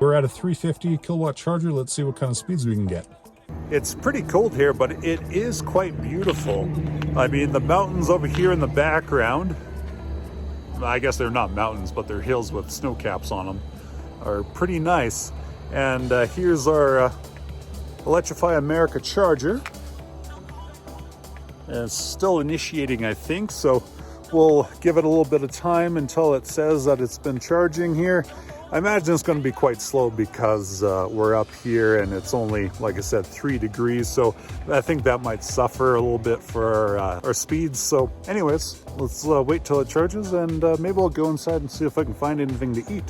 We're at a 350 kilowatt charger. Let's see what kind of speeds we can get. It's pretty cold here, but it is quite beautiful. I mean, the mountains over here in the background, I guess they're not mountains, but they're hills with snow caps on them, are pretty nice. And here's our Electrify America charger. And it's still initiating, I think, so we'll give it a little bit of time until it says that it's been charging here. I imagine it's going to be quite slow because we're up here and it's only, like I said, 3 degrees. So I think that might suffer a little bit for our speeds. So anyways, let's wait till it charges, and maybe I'll go inside and see if I can find anything to eat.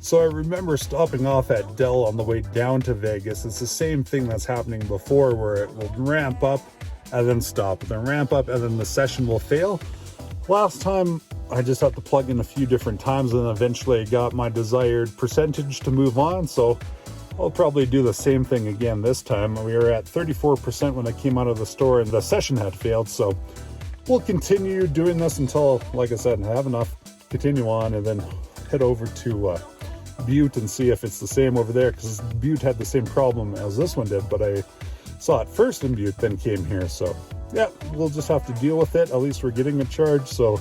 So I remember stopping off at Dell on the way down to Vegas. It's the same thing that's happening before, where it will ramp up and then stop, then ramp up and then the session will fail. Last time I just had to plug in a few different times and eventually I got my desired percentage to move on. So I'll probably do the same thing again this time. We were at 34% when I came out of the store and the session had failed. So we'll continue doing this until, like I said, I have enough, continue on, and then head over to Butte and see if it's the same over there, because Butte had the same problem as this one did, but I saw it first in Butte, then came here. So yeah, we'll just have to deal with it. At least we're getting a charge, so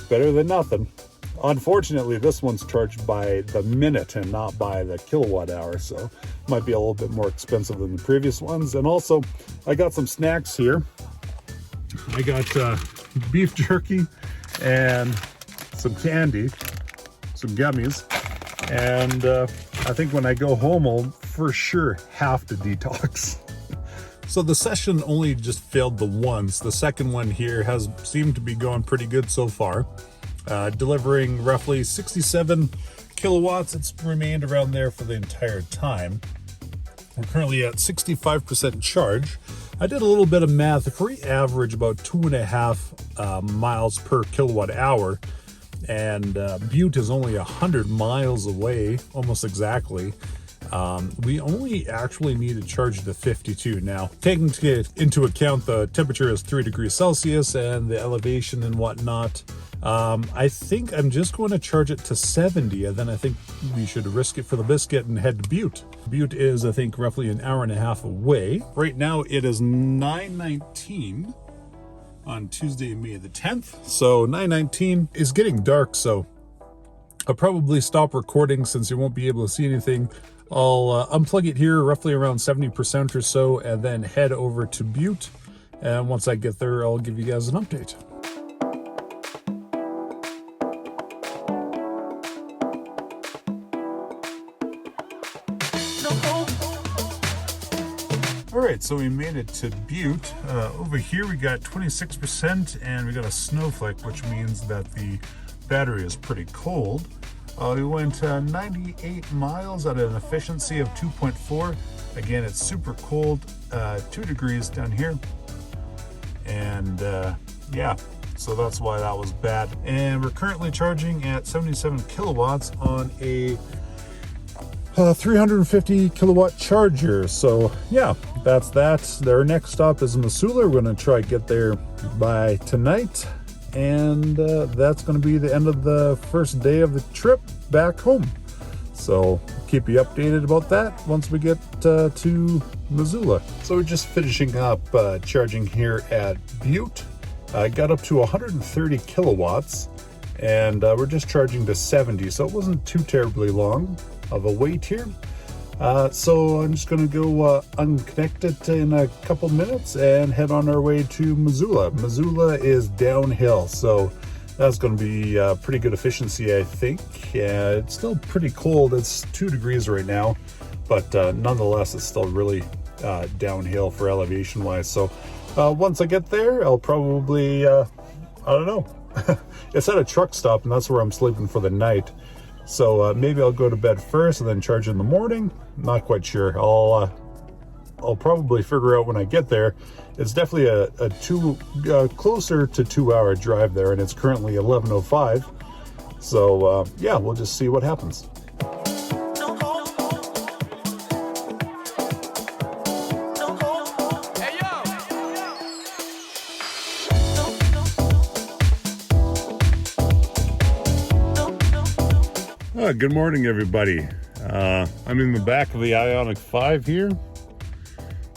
better than nothing. Unfortunately, this one's charged by the minute and not by the kilowatt hour, so might be a little bit more expensive than the previous ones. And also I got some snacks here. I got beef jerky and some candy, some gummies. And I think when I go home, I'll for sure have to detox. So the session only just failed the once. The second one here has seemed to be going pretty good so far. Delivering roughly 67 kilowatts. It's remained around there for the entire time. We're currently at 65% charge. I did a little bit of math. If we average about 2.5 miles per kilowatt hour, and Butte is only 100 miles away, almost exactly, we only actually need to charge to 52. Now, taking into account the temperature is 3 degrees Celsius and the elevation and whatnot, I think I'm just going to charge it to 70, and then I think we should risk it for the biscuit and head to Butte. Butte is, I think, roughly an hour and a half away. Right now it is 9:19 on Tuesday, May the 10th. So 9:19 is getting dark, so I'll probably stop recording since you won't be able to see anything. I'll unplug it here roughly around 70% or so, and then head over to Butte. And once I get there, I'll give you guys an update. All right, so we made it to Butte. Over here we got 26% and we got a snowflake, which means that the battery is pretty cold. We went 98 miles at an efficiency of 2.4. Again, it's super cold, 2 degrees down here. And yeah, so that's why that was bad. And we're currently charging at 77 kilowatts on a 350 kilowatt charger. So yeah, that's that. Our next stop is Missoula. We're going to try to get there by tonight, and that's going to be the end of the first day of the trip back home. So keep you updated about that once we get to Missoula. So we're just finishing up charging here at Butte. I got up to 130 kilowatts, and we're just charging to 70, so it wasn't too terribly long of a wait here. So I'm just going to go unconnect it in a couple minutes and head on our way to Missoula. Missoula is downhill, so that's going to be pretty good efficiency, I think. It's still pretty cold. It's 2 degrees right now, but nonetheless, it's still really downhill for elevation wise. So once I get there, I'll probably, I don't know. It's at a truck stop, and that's where I'm sleeping for the night. So maybe I'll go to bed first and then charge in the morning. Not quite sure. I'll probably figure out when I get there. It's definitely a closer to 2-hour drive there, and it's currently 11:05. So yeah, we'll just see what happens. Good morning, everybody. I'm in the back of the Ioniq 5 here.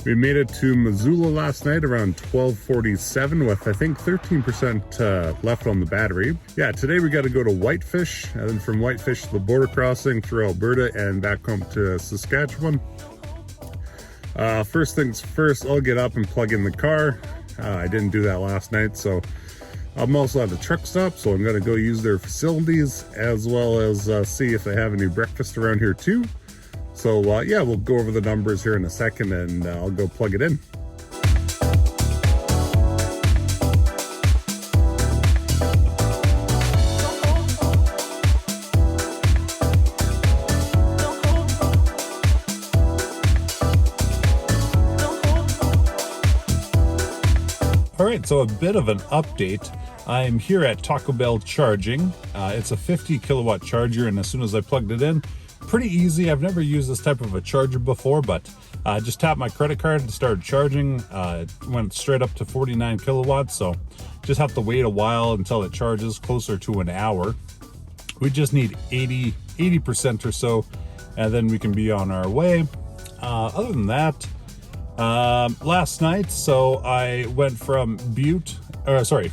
We made it to Missoula last night around 12:47 with I think 13% left on the battery. Yeah, today we got to go to Whitefish, and then from Whitefish to the border crossing through Alberta and back home to Saskatchewan. First things first, I'll get up and plug in the car. I didn't do that last night, so I'm also at the truck stop, so I'm going to go use their facilities as well as see if they have any breakfast around here too. So yeah, we'll go over the numbers here in a second and I'll go plug it in. All right, so a bit of an update. I'm here at Taco Bell charging. It's a 50 kilowatt charger, and as soon as I plugged it in, pretty easy. I've never used this type of a charger before, but just tapped my credit card and started charging. It went straight up to 49 kilowatts, so just have to wait a while until it charges, closer to an hour. We just need 80% or so, and then we can be on our way. Other than that, last night, so I went from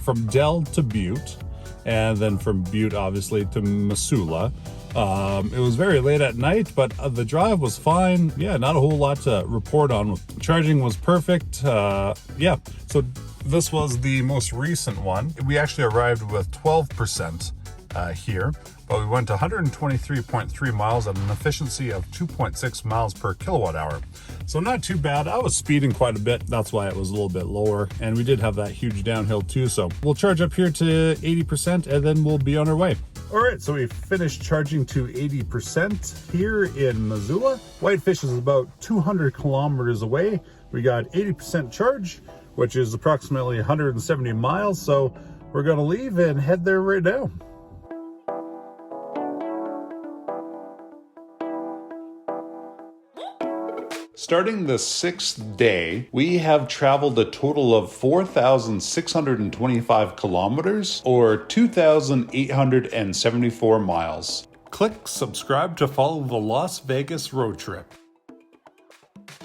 from Dell to Butte, and then from Butte obviously to Missoula. It was very late at night, but the drive was fine. Yeah, not a whole lot to report on. Charging was perfect. Yeah, so this was the most recent one. We actually arrived with 12% here, but we went 123.3 miles at an efficiency of 2.6 miles per kilowatt hour. So not too bad. I was speeding quite a bit. That's why it was a little bit lower. And we did have that huge downhill too. So we'll charge up here to 80% and then we'll be on our way. All right, so we finished charging to 80% here in Missoula. Whitefish is about 200 kilometers away. We got 80% charge, which is approximately 170 miles. So we're gonna leave and head there right now. Starting the 6th day, we have traveled a total of 4,625 kilometers or 2,874 miles. Click subscribe to follow the Las Vegas road trip.